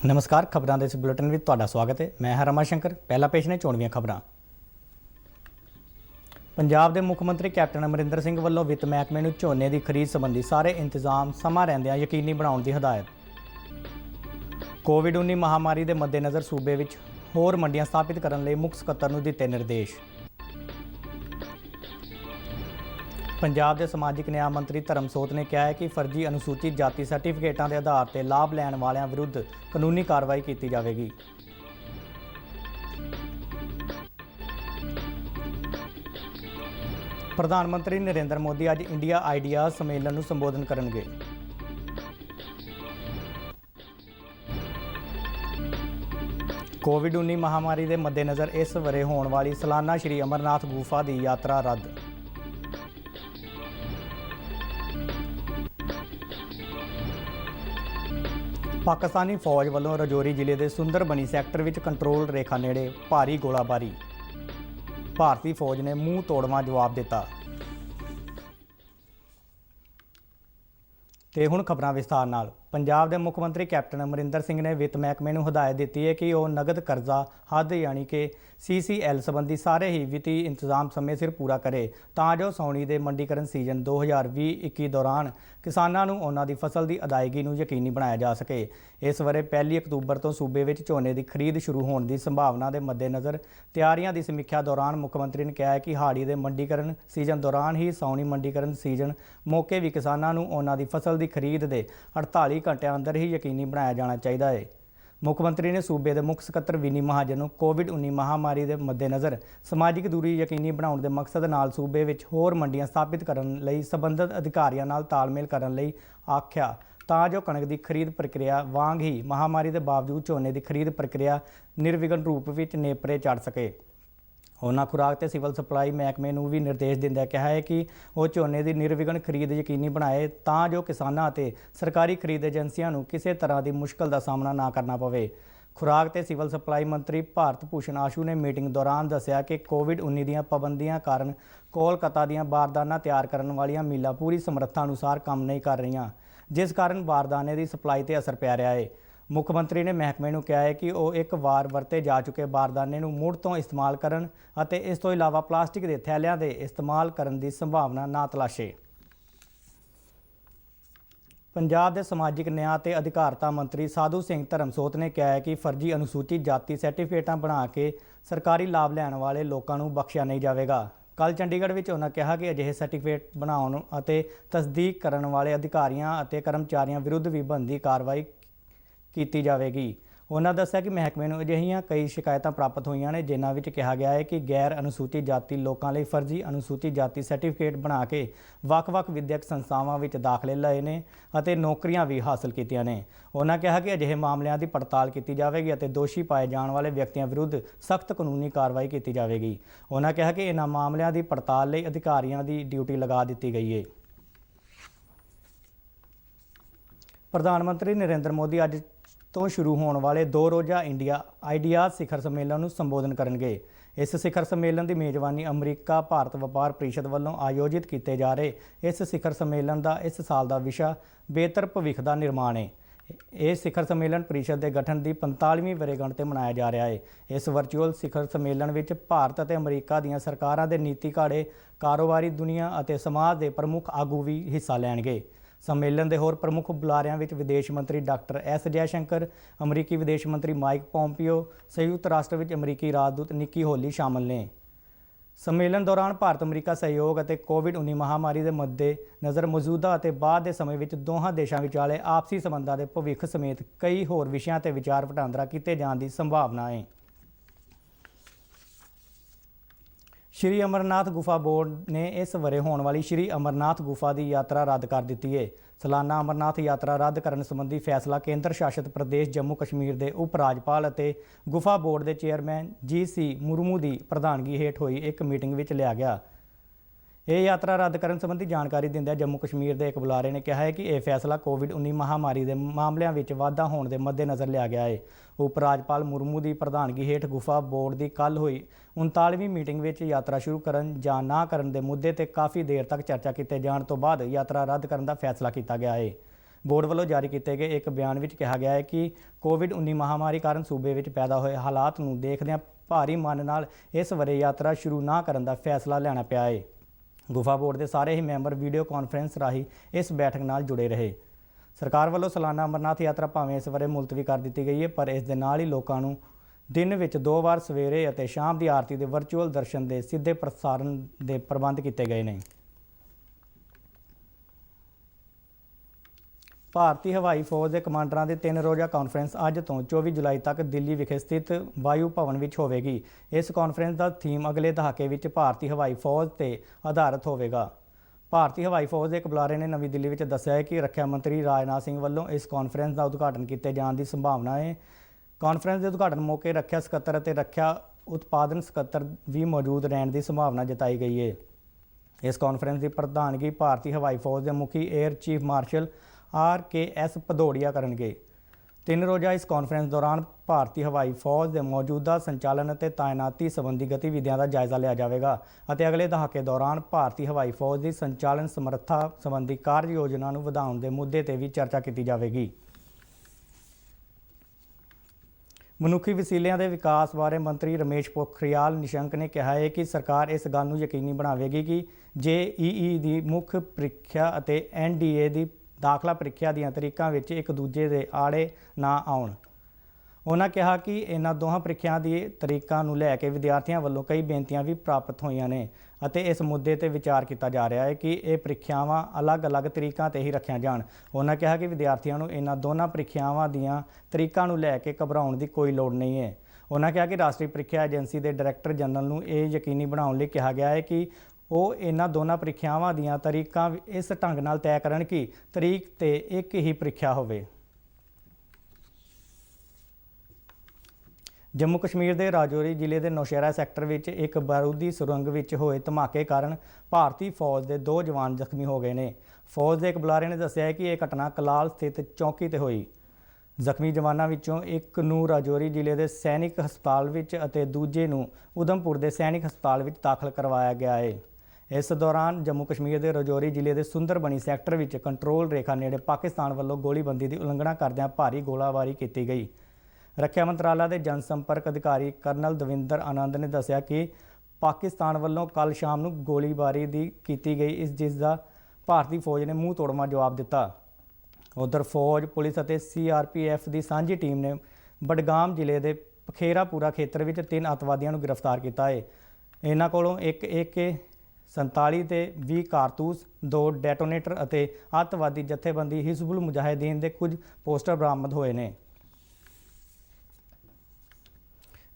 नमस्कार। खबरों के इस बुलेटिन में तुहाडा स्वागत है। मैं हाँ रमा शंकर। पहला पेश ने चोणवीं खबरां। पंजाब के मुख्यमंत्री कैप्टन अमरिंदर सिंह वल्लों वित्त महकमे नूं झोने की खरीद संबंधी सारे इंतजाम समा रहिंदिआं यकीनी बनाउण की हदायत। कोविड-19 महामारी के मद्देनज़र सूबे विच होर मंडियां स्थापित करने लई मुख सकत्तर नूं दित्ते निर्देश। पंजाब के समाजिक न्याय मंत्री धर्मसोत ने कहा है कि फर्जी अनुसूचित जाति सर्टिफिकेटां के आधार पर लाभ लैण वालियां विरुद्ध कानूनी कार्रवाई की जाएगी। प्रधानमंत्री नरेंद्र मोदी अज इंडिया आइडियाज़ सम्मेलन नूं संबोधन करनगे। कोविड-19 महामारी के मद्देनज़र इस वरे होने वाली सालाना श्री अमरनाथ गुफा की यात्रा रद्द। पाकिस्तानी फौज वालों रजौरी जिले के सुंदरबनी सैक्टर में कंट्रोल रेखा नेड़े भारी गोलाबारी। भारतीय फौज ने मूँह तोड़वा जवाब दिता। ते हुण खबरां विस्तार नाल। पंजाब के मुख्यमंत्री कैप्टन अमरिंदर सिंह ने वित्त महकमे नूं हदायत दी है कि वह नगद करजा हद यानी कि CCL संबंधी सारे ही वित्तीय इंतजाम समय सिर पूरा करे तां जो साउणी के मंडीकरण सीजन 2020-21 दौरान किसानां नूं उन्हां दी फसल की अदायगी नूं यकीनी बनाया जा सके। इस वरे 1 अक्तूबर तो सूबे विच झोने की खरीद शुरू होने की संभावना के मद्देनज़र तैयारियां की समीक्षा दौरान मुख्यमंत्री ने कहा है कि हाड़ी के मंडीकरण सीजन दौरान ही साउणी मंडीकरण सीजन मौके भी किसानां नूं उन्हां दी फसल की खरीद के 48 घंटिया अंदर ही यकीनी बनाया जाना चाहिए है। मुख्यमंत्री ने सूबे के मुख सकत्तर विनी महाजन नूं कोविड-19 महामारी के मद्देनज़र समाजिक दूरी यकीनी बनाउण के मकसद नाल सूबे विच होर मंडियां स्थापित करन लई संबंधित अधिकारियों नाल तालमेल करन लई आख्या तां जो कणक की खरीद प्रक्रिया वांग ही महामारी के बावजूद झोने की खरीद प्रक्रिया निर्विघन रूप में नेपरे चढ़ सके। उन्होंने खुराक ते सिविल सप्लाई महकमे नूं भी निर्देश दिंदे कहा है कि वह झोने की निर्विघन खरीद यकीनी बनाए तां जो किसानां ते सरकारी खरीद एजेंसियां नूं किसी तरह की मुश्किल का सामना ना करना पवे। खुराक ते सिविल सप्लाई मंत्री भारत भूषण आशू ने मीटिंग दौरान दस्सिया कि कोविड-19 दीआं पाबंदियां कारण कोलकाता दीआं बारदाना तैयार करने वालियां मिलां पूरी समर्था अनुसार काम नहीं कर रहीआं, जिस कारण बारदाने की सप्लाई ते असर पै रहा है। मुख्यमंत्री ने महकमे नूं कहा है कि वह एक बार वरते जा चुके बारदाने नूं मुड़ तो इस्तेमाल करन अते इस तो इलावा प्लास्टिक के थैलियां दे इस्तेमाल करन दी संभावना ना तलाशे। पंजाब के समाजिक न्याय ते अधिकारिता मंत्री साधु सिंह धर्मसोत ने कहा है कि फर्जी अनुसूचित जाति सर्टिफिकेटां बना के सरकारी लाभ लैण वाले लोगों नूं बख्शिया नहीं जाएगा। कल चंडीगढ़ में उन्होंने कहा कि अजिहे सर्टिफिकेट बनाउण अते तस्दीक करन वाले अधिकारियों अते कर्मचारियों विरुद्ध भी बनदी कार्रवाई की जाएगी। उन्होंने दस्सिया कि महकमे नूं अजिहियां कई शिकायतां प्राप्त हुई ने जिन्हां विच कहा गया है कि गैर अनुसूचित जाति लोगों लई फर्जी अनुसूचित जाति सर्टिफिकेट बना के वख-वख विद्यक संस्थावां विच दाखले लए ने अते नौकरियां भी हासिल कीतियां ने। उन्होंने कहा कि अजिहे मामलों की पड़ताल की जाएगी अते दोषी पाए जाने वाले व्यक्तियों विरुद्ध सख्त कानूनी कार्रवाई की जाएगी। उन्होंने कहा कि इन्हां मामलों की पड़ताल लई अधिकारियों की ड्यूटी लगा दी गई है। प्रधानमंत्री नरेंद्र मोदी अज तो शुरू होने वाले 2 रोज़ा इंडिया आइडियाज़ शिखर सम्मेलन नूं संबोधन करनगे। इस शिखर सम्मेलन की मेज़बानी अमरीका भारत व्यापार परिषद वालों आयोजित किए जा रहे इस शिखर सम्मेलन का इस साल का विषय बेहतर भविख का निर्माण है। यह शिखर सम्मेलन परिषद के गठन की 45वीं वर्षगांठ पर मनाया जा रहा है। इस वर्चुअल शिखर सम्मेलन में भारत और अमरीका दी सरकारां दे नीति घाड़े कारोबारी दुनिया और समाज के प्रमुख आगू भी हिस्सा लैणगे। सम्मेलन के होर प्रमुख बुलारियां विच विदेश मंत्री डॉक्टर S जयशंकर, अमरीकी विदेश मंत्री माइक पोम्पियो, संयुक्त राष्ट्र विच अमरीकी राजदूत निक्की होली शामिल ने। सम्मेलन दौरान भारत अमरीका सहयोग और कोविड-19 महामारी के मद्देनज़र मौजूदा और बाद के समय में दोहां देशों विचाले आपसी संबंधों के भविख समेत कई होर विषयों पर विचार वटांदरा किए जाने की संभावना है। श्री अमरनाथ गुफा बोर्ड ने इस वरे होने वाली श्री अमरनाथ गुफा की यात्रा रद्द कर दी है। सालाना अमरनाथ यात्रा रद्द करने संबंधी फैसला केंद्र शासित प्रदेश जम्मू कश्मीर के उप राज्यपाल और गुफा बोर्ड के चेयरमैन GC मुर्मू की प्रधानगी हेठ हुई एक मीटिंग में लिया गया। यह यात्रा रद्द करने संबंधी जानकारी दिंदे जम्मू कश्मीर के एक बुलारे ने कहा है कि यह फैसला कोविड-19 महामारी के मामलों में वाधा होने के मद्देनज़र लिया गया है। उप राज्यपाल मुर्मू की प्रधानगी हेठ गुफा बोर्ड की कल हुई 39वीं मीटिंग में यात्रा शुरू करन जां ना करन के मुद्दे ते काफ़ी देर तक चर्चा किए जाने तो बाद यात्रा रद्द करने का फैसला किया गया है। ਬੋਰਡ ਵੱਲੋਂ ਜਾਰੀ ਕੀਤੇ ਗਏ ਇੱਕ ਬਿਆਨ ਵਿੱਚ ਕਿਹਾ ਗਿਆ ਹੈ ਕਿ ਕੋਵਿਡ-19 ਮਹਾਮਾਰੀ ਕਾਰਨ ਸੂਬੇ ਵਿੱਚ ਪੈਦਾ ਹੋਏ ਹਾਲਾਤ ਨੂੰ ਦੇਖਦਿਆਂ ਭਾਰੀ ਮਨ ਨਾਲ ਇਸ ਵਰੇ ਯਾਤਰਾ ਸ਼ੁਰੂ ਨਾ ਕਰਨ ਦਾ ਫੈਸਲਾ ਲੈਣਾ ਪਿਆ ਹੈ। ਗੁਫਾ ਬੋਰਡ ਦੇ ਸਾਰੇ ਹੀ ਮੈਂਬਰ ਵੀਡੀਓ ਕਾਨਫਰੰਸ ਰਾਹੀਂ ਇਸ ਬੈਠਕ ਨਾਲ ਜੁੜੇ ਰਹੇ। ਸਰਕਾਰ ਵੱਲੋਂ ਸਾਲਾਨਾ ਅਮਰਨਾਥ ਯਾਤਰਾ ਭਾਵੇਂ ਇਸ ਵਰੇ ਮੁਲਤਵੀ ਕਰ ਦਿੱਤੀ ਗਈ ਹੈ, ਪਰ ਇਸ ਦੇ ਨਾਲ ਹੀ ਲੋਕਾਂ ਨੂੰ ਦਿਨ ਵਿੱਚ 2 ਵਾਰ ਸਵੇਰੇ ਅਤੇ ਸ਼ਾਮ ਦੀ ਆਰਤੀ ਦੇ ਵਰਚੁਅਲ ਦਰਸ਼ਨ ਦੇ ਸਿੱਧੇ ਪ੍ਰਸਾਰਣ ਦੇ ਪ੍ਰਬੰਧ ਕੀਤੇ ਗਏ ਨੇ। ਭਾਰਤੀ ਹਵਾਈ ਫੌਜ ਦੇ ਕਮਾਂਡਰਾਂ ਦੀ 3 ਰੋਜ਼ਾ ਕਾਨਫਰੰਸ ਅੱਜ ਤੋਂ 24 ਜੁਲਾਈ ਤੱਕ ਦਿੱਲੀ ਵਿਖੇ ਸਥਿਤ ਵਾਯੂ ਭਵਨ ਵਿੱਚ ਹੋਵੇਗੀ। ਇਸ ਕਾਨਫਰੰਸ ਦਾ ਥੀਮ ਅਗਲੇ ਦਹਾਕੇ ਵਿੱਚ ਭਾਰਤੀ ਹਵਾਈ ਫੌਜ ਤੇ ਆਧਾਰਿਤ ਹੋਵੇਗਾ। ਭਾਰਤੀ ਹਵਾਈ ਫੌਜ ਦੇ ਇੱਕ ਬੁਲਾਰੇ ਨੇ ਨਵੀਂ ਦਿੱਲੀ ਵਿੱਚ ਦੱਸਿਆ ਹੈ ਕਿ ਰੱਖਿਆ ਮੰਤਰੀ ਰਾਜਨਾਥ ਸਿੰਘ ਵੱਲੋਂ ਇਸ ਕਾਨਫਰੰਸ ਦਾ ਉਦਘਾਟਨ ਕੀਤੇ ਜਾਣ ਦੀ ਸੰਭਾਵਨਾ ਹੈ। ਕਾਨਫਰੰਸ ਦੇ ਉਦਘਾਟਨ ਮੌਕੇ ਰੱਖਿਆ ਸਕੱਤਰ ਅਤੇ ਰੱਖਿਆ ਉਤਪਾਦਨ ਸਕੱਤਰ ਵੀ ਮੌਜੂਦ ਰਹਿਣ ਦੀ ਸੰਭਾਵਨਾ ਜਤਾਈ ਗਈ ਹੈ। ਇਸ ਕਾਨਫਰੰਸ ਦੀ ਪ੍ਰਧਾਨਗੀ ਭਾਰਤੀ ਹਵਾਈ ਫੌਜ ਦੇ ਮੁਖੀ 에ਅਰ ਚੀਫ ਮਾਰਸ਼ਲ RKS ਭਦੌੜੀਆ ਕਰਨਗੇ। 3 ਰੋਜ਼ਾ ਇਸ ਕਾਨਫਰੰਸ ਦੌਰਾਨ ਭਾਰਤੀ ਹਵਾਈ ਫੌਜ ਦੇ ਮੌਜੂਦਾ ਸੰਚਾਲਨ ਅਤੇ ਤਾਇਨਾਤੀ ਸੰਬੰਧੀ ਗਤੀਵਿਧੀਆਂ ਦਾ ਜਾਇਜ਼ਾ ਲਿਆ ਜਾਵੇਗਾ ਅਤੇ ਅਗਲੇ ਦਹਾਕੇ ਦੌਰਾਨ ਭਾਰਤੀ ਹਵਾਈ ਫੌਜ ਦੀ ਸੰਚਾਲਨ ਸਮਰੱਥਾ ਸੰਬੰਧੀ ਕਾਰਜ ਯੋਜਨਾ ਨੂੰ ਵਧਾਉਣ ਦੇ ਮੁੱਦੇ ਤੇ ਵੀ ਚਰਚਾ ਕੀਤੀ ਜਾਵੇਗੀ। ਮਨੁੱਖੀ ਵਸੀਲਿਆਂ ਦੇ ਵਿਕਾਸ ਬਾਰੇ ਮੰਤਰੀ ਰਮੇਸ਼ ਪੋਖਰਿਆਲ ਨਿਸ਼ੰਕ ਨੇ ਕਿਹਾ ਹੈ ਕਿ ਸਰਕਾਰ ਇਸ ਗੱਲ ਨੂੰ ਯਕੀਨੀ ਬਣਾਵੇਗੀ ਕਿ JEE ਦੀ ਮੁੱਖ ਪ੍ਰੀਖਿਆ ਅਤੇ NDA ਦੀ ਦਾਖਲਾ ਪ੍ਰੀਖਿਆ ਦੀਆਂ ਤਰੀਕਾਂ ਵਿੱਚ ਇੱਕ ਦੂਜੇ ਦੇ ਆੜੇ ਨਾ ਆਉਣ। ਉਹਨਾਂ ਕਿਹਾ ਕਿ ਇਹਨਾਂ ਦੋਹਾਂ ਪ੍ਰੀਖਿਆ ਦੀ ਤਰੀਕਾਂ ਨੂੰ ਲੈ ਕੇ ਵਿਦਿਆਰਥੀਆਂ ਵੱਲੋਂ ਕਈ ਬੇਨਤੀਆਂ ਵੀ ਪ੍ਰਾਪਤ ਹੋਈਆਂ ਨੇ ਅਤੇ ਇਸ ਮੁੱਦੇ ਤੇ ਵਿਚਾਰ ਕੀਤਾ ਜਾ ਰਿਹਾ ਹੈ ਕਿ ਇਹ ਪ੍ਰੀਖਿਆਵਾਂ ਅਲੱਗ-ਅਲੱਗ ਤਰੀਕਾਂ ਤੇ ਹੀ ਰੱਖੀਆਂ ਜਾਣ। ਉਹਨਾਂ ਕਿਹਾ ਕਿ ਵਿਦਿਆਰਥੀਆਂ ਨੂੰ ਇਹਨਾਂ ਦੋਨਾਂ ਪ੍ਰੀਖਿਆਵਾਂ ਦੀਆਂ ਤਰੀਕਾਂ ਨੂੰ ਲੈ ਕੇ ਘਬਰਾਉਣ ਦੀ ਕੋਈ ਲੋੜ ਨਹੀਂ ਹੈ। ਉਹਨਾਂ ਕਿਹਾ ਕਿ ਰਾਸ਼ਟਰੀ ਪ੍ਰੀਖਿਆ ਏਜੰਸੀ ਦੇ ਡਾਇਰੈਕਟਰ ਜਨਰਲ ਨੂੰ ਇਹ ਯਕੀਨੀ ਬਣਾਉਣ ਲਈ ਕਿਹਾ ਗਿਆ ਹੈ ਕਿ ਉਹ ਇਹਨਾਂ ਦੋਨਾਂ ਪ੍ਰੀਖਿਆਵਾਂ ਦੀਆਂ ਤਰੀਕਾਂ ਇਸ ਢੰਗ ਨਾਲ ਤੈਅ ਕਰਨ ਕਿ ਤਰੀਕ ਤੇ ਇੱਕ ਹੀ ਪ੍ਰੀਖਿਆ ਹੋਵੇ। ਜੰਮੂ ਕਸ਼ਮੀਰ ਦੇ ਰਾਜੌਰੀ ਜ਼ਿਲ੍ਹੇ ਦੇ ਨੌਸ਼ਹਿਰਾ ਸੈਕਟਰ ਵਿੱਚ ਇੱਕ ਬਾਰੂਦੀ ਸੁਰੰਗ ਵਿੱਚ ਹੋਏ ਧਮਾਕੇ ਕਾਰਨ ਭਾਰਤੀ ਫੌਜ ਦੇ 2 ਜਵਾਨ ਜ਼ਖਮੀ ਹੋ ਗਏ ਨੇ। ਫੌਜ ਦੇ ਇੱਕ ਬੁਲਾਰੇ ਨੇ ਦੱਸਿਆ ਹੈ ਕਿ ਇਹ ਘਟਨਾ ਕਲਾਲ ਸਥਿਤ ਚੌਕੀ ਤੇ ਹੋਈ। ਜ਼ਖਮੀ ਜਵਾਨਾਂ ਵਿੱਚੋਂ ਇੱਕ ਨੂੰ ਰਾਜੌਰੀ ਜ਼ਿਲ੍ਹੇ ਦੇ ਸੈਨਿਕ ਹਸਪਤਾਲ ਵਿੱਚ ਅਤੇ ਦੂਜੇ ਨੂੰ ਉਧਮਪੁਰ ਦੇ ਸੈਨਿਕ ਹਸਪਤਾਲ ਵਿੱਚ ਦਾਖਲ ਕਰਵਾਇਆ ਗਿਆ ਹੈ। ਇਸ ਦੌਰਾਨ ਜੰਮੂ ਕਸ਼ਮੀਰ ਦੇ ਰਾਜੌਰੀ ਜ਼ਿਲ੍ਹੇ ਦੇ ਸੁੰਦਰਬਨੀ ਸੈਕਟਰ ਵਿੱਚ ਕੰਟਰੋਲ ਰੇਖਾ ਨੇੜੇ ਪਾਕਿਸਤਾਨ ਵੱਲੋਂ ਗੋਲੀਬੰਦੀ ਦੀ ਉਲੰਘਣਾ ਕਰਦਿਆਂ ਭਾਰੀ ਗੋਲਾਬਾਰੀ ਕੀਤੀ ਗਈ। ਰੱਖਿਆ ਮੰਤਰਾਲਾ ਦੇ ਜਨਸੰਪਰਕ ਅਧਿਕਾਰੀ ਕਰਨਲ ਦਵਿੰਦਰ ਆਨੰਦ ਨੇ ਦੱਸਿਆ ਕਿ ਪਾਕਿਸਤਾਨ ਵੱਲੋਂ ਕੱਲ੍ਹ ਸ਼ਾਮ ਨੂੰ ਗੋਲੀਬਾਰੀ ਦੀ ਕੀਤੀ ਗਈ ਜਿਸ ਦਾ ਭਾਰਤੀ ਫੌਜ ਨੇ ਮੂੰਹ ਤੋੜਵਾਂ ਜਵਾਬ ਦਿੱਤਾ। ਉਧਰ ਫੌਜ, ਪੁਲਿਸ ਅਤੇ CRPF ਦੀ ਸਾਂਝੀ ਟੀਮ ਨੇ ਬਡਗਾਮ ਜ਼ਿਲ੍ਹੇ ਦੇ ਪਖੇਰਾਪੁਰਾ ਖੇਤਰ ਵਿੱਚ 3 ਅੱਤਵਾਦੀਆਂ ਨੂੰ ਗ੍ਰਿਫਤਾਰ ਕੀਤਾ ਹੈ। ਇਹਨਾਂ ਕੋਲੋਂ ਇੱਕ AK-47 ਤੇ 20 ਕਾਰਤੂਸ, 2 ਡੈਟੋਨੇਟਰ ਅਤੇ ਅੱਤਵਾਦੀ ਜਥੇਬੰਦੀ ਹਿਜ਼ਬੁਲ ਮੁਜਾਹਿਦੀਨ ਦੇ ਕੁਝ ਪੋਸਟਰ ਬਰਾਮਦ ਹੋਏ ਨੇ।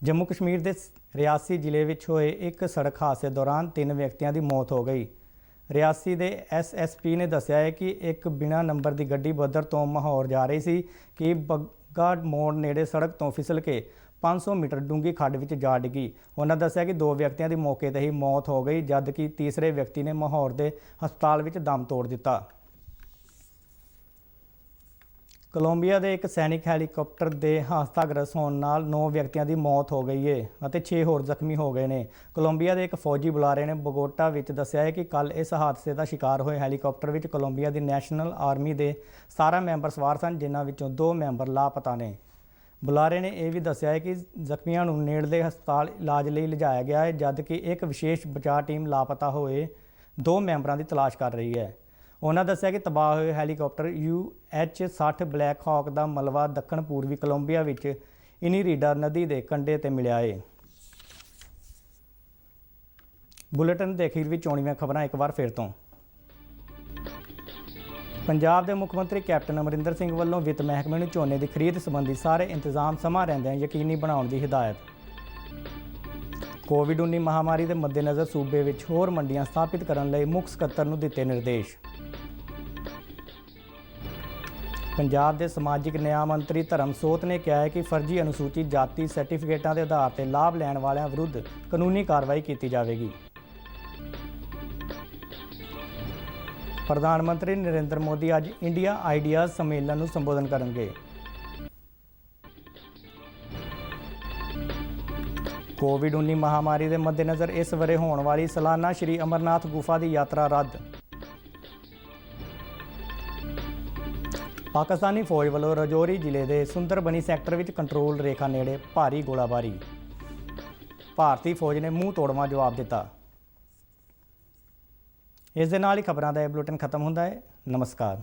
ਜੰਮੂ ਕਸ਼ਮੀਰ ਦੇ ਰਿਆਸੀ ਜ਼ਿਲ੍ਹੇ ਵਿੱਚ ਹੋਏ ਇੱਕ ਸੜਕ ਹਾਦਸੇ ਦੌਰਾਨ 3 ਵਿਅਕਤੀਆਂ ਦੀ ਮੌਤ ਹੋ ਗਈ। ਰਿਆਸੀ ਦੇ SSP ਨੇ ਦੱਸਿਆ ਹੈ ਕਿ ਇੱਕ ਬਿਨਾਂ ਨੰਬਰ ਦੀ ਗੱਡੀ ਬਦਰ ਤੋਂ ਮਾਹੌਰ ਜਾ ਰਹੀ ਸੀ ਕਿ ਬੱਗਾ ਮੋੜ ਨੇੜੇ ਸੜਕ ਤੋਂ ਫਿਸਲ ਕੇ 500 ਮੀਟਰ ਡੂੰਘੀ ਖੱਡ ਵਿੱਚ ਜਾ ਡਿੱਗੀ। ਉਹਨਾਂ ਦੱਸਿਆ ਕਿ 2 ਵਿਅਕਤੀਆਂ ਦੀ ਮੌਕੇ ਤੇ ਹੀ ਮੌਤ ਹੋ ਗਈ ਜਦਕਿ ਤੀਸਰੇ ਵਿਅਕਤੀ ਨੇ ਮਾਹੌਰ ਦੇ ਹਸਪਤਾਲ ਵਿੱਚ ਦਮ ਤੋੜ ਦਿੱਤਾ। ਕੋਲੰਬੀਆ ਦੇ ਇੱਕ ਸੈਨਿਕ ਹੈਲੀਕਾਪਟਰ ਦੇ ਹਾਦਸਾਗ੍ਰਸਤ ਹੋਣ ਨਾਲ 9 ਵਿਅਕਤੀਆਂ ਦੀ ਮੌਤ ਹੋ ਗਈ ਹੈ ਅਤੇ 6 ਹੋਰ ਜ਼ਖਮੀ ਹੋ ਗਏ ਨੇ। ਕੋਲੰਬੀਆ ਦੇ ਇੱਕ ਫੌਜੀ ਬੁਲਾਰੇ ਨੇ ਬੋਗੋਟਾ ਵਿੱਚ ਦੱਸਿਆ ਹੈ ਕਿ ਕੱਲ੍ਹ ਇਸ ਹਾਦਸੇ ਦਾ ਸ਼ਿਕਾਰ ਹੋਏ ਹੈਲੀਕਾਪਟਰ ਵਿੱਚ ਕੋਲੰਬੀਆ ਦੀ ਨੈਸ਼ਨਲ ਆਰਮੀ ਦੇ 17 ਮੈਂਬਰ ਸਵਾਰ ਸਨ, ਜਿਨ੍ਹਾਂ ਵਿੱਚੋਂ 2 ਮੈਂਬਰ ਲਾਪਤਾ ਨੇ। ਬੁਲਾਰੇ ਨੇ ਇਹ ਵੀ ਦੱਸਿਆ ਹੈ ਕਿ ਜ਼ਖਮੀਆਂ ਨੂੰ ਨੇੜਲੇ ਹਸਪਤਾਲ ਇਲਾਜ ਲਈ ਲਿਜਾਇਆ ਗਿਆ ਹੈ ਜਦਕਿ ਇੱਕ ਵਿਸ਼ੇਸ਼ ਬਚਾਅ ਟੀਮ ਲਾਪਤਾ ਹੋਏ 2 ਮੈਂਬਰਾਂ ਦੀ ਤਲਾਸ਼ ਕਰ ਰਹੀ ਹੈ। ਉਹਨਾਂ ਦੱਸਿਆ ਕਿ ਤਬਾਹ ਹੋਏ ਹੈਲੀਕਾਪਟਰ UH-60 ਬਲੈਕ ਹਾਕ ਦਾ ਮਲਬਾ ਦੱਖਣ ਪੂਰਬੀ ਕੋਲੰਬੀਆ ਵਿੱਚ ਇਨੀਰੀਡਾ ਨਦੀ ਦੇ ਕੰਢੇ ਤੇ ਮਿਲਿਆ ਹੈ। ਬੁਲੇਟਿਨ ਦੇ ਅਖੀਰ ਵਿੱਚ ਚੋਣਵੀਆਂ ਖਬਰਾਂ ਇੱਕ ਵਾਰ ਫਿਰ ਤੋਂ। ਪੰਜਾਬ ਦੇ ਮੁੱਖ ਮੰਤਰੀ ਕੈਪਟਨ ਅਮਰਿੰਦਰ ਸਿੰਘ ਵੱਲੋਂ ਵਿੱਤ ਮਹਿਕਮੇ ਨੂੰ ਝੋਨੇ ਦੀ ਖਰੀਦ ਸੰਬੰਧੀ ਸਾਰੇ ਇੰਤਜ਼ਾਮ ਸਮਾਂ ਰਹਿੰਦਿਆਂ ਯਕੀਨੀ ਬਣਾਉਣ ਦੀ ਹਦਾਇਤ। ਕੋਵਿਡ-19 ਮਹਾਮਾਰੀ ਦੇ ਮੱਦੇਨਜ਼ਰ ਸੂਬੇ ਵਿੱਚ ਹੋਰ ਮੰਡੀਆਂ ਸਥਾਪਿਤ ਕਰਨ ਲਈ ਮੁੱਖ ਸਕੱਤਰ ਨੂੰ ਦਿੱਤੇ ਨਿਰਦੇਸ਼। ਪੰਜਾਬ ਦੇ ਸਮਾਜਿਕ ਨਿਆਂ ਮੰਤਰੀ ਧਰਮਸੋਤ ਨੇ ਕਿਹਾ ਹੈ ਕਿ ਫਰਜ਼ੀ ਅਨੁਸੂਚਿਤ ਜਾਤੀ ਸਰਟੀਫਿਕੇਟਾਂ ਦੇ ਆਧਾਰ ਤੇ ਲਾਭ ਲੈਣ ਵਾਲਿਆਂ ਵਿਰੁੱਧ ਕਾਨੂੰਨੀ ਕਾਰਵਾਈ ਕੀਤੀ ਜਾਵੇਗੀ। ਪ੍ਰਧਾਨ ਮੰਤਰੀ ਨਰਿੰਦਰ ਮੋਦੀ ਅੱਜ ਇੰਡੀਆ ਆਈਡੀਆਜ਼ ਸੰਮੇਲਨ ਨੂੰ ਸੰਬੋਧਨ ਕਰਨਗੇ। ਕੋਵਿਡ-19 ਮਹਾਮਾਰੀ ਦੇ ਮੱਦੇਨਜ਼ਰ ਇਸ ਵਰੇ ਹੋਣ ਵਾਲੀ ਸਾਲਾਨਾ ਸ਼੍ਰੀ ਅਮਰਨਾਥ ਗੁਫਾ ਦੀ ਯਾਤਰਾ ਰੱਦ। ਪਾਕਿਸਤਾਨੀ ਫੌਜ ਵੱਲੋਂ ਰਾਜੌਰੀ ਜ਼ਿਲ੍ਹੇ ਦੇ ਸੁੰਦਰਬਨੀ ਸੈਕਟਰ ਵਿੱਚ ਕੰਟਰੋਲ ਰੇਖਾ ਨੇੜੇ ਭਾਰੀ ਗੋਲਾਬਾਰੀ। ਭਾਰਤੀ ਫੌਜ ਨੇ ਮੂੰਹ ਤੋੜਵਾਂ ਜਵਾਬ ਦਿੱਤਾ। ਇਸ ਦੇ ਨਾਲ ਹੀ ਖਬਰਾਂ ਦਾ ਇਹ ਬੁਲੇਟਿਨ ਖਤਮ ਹੁੰਦਾ ਹੈ। ਨਮਸਕਾਰ।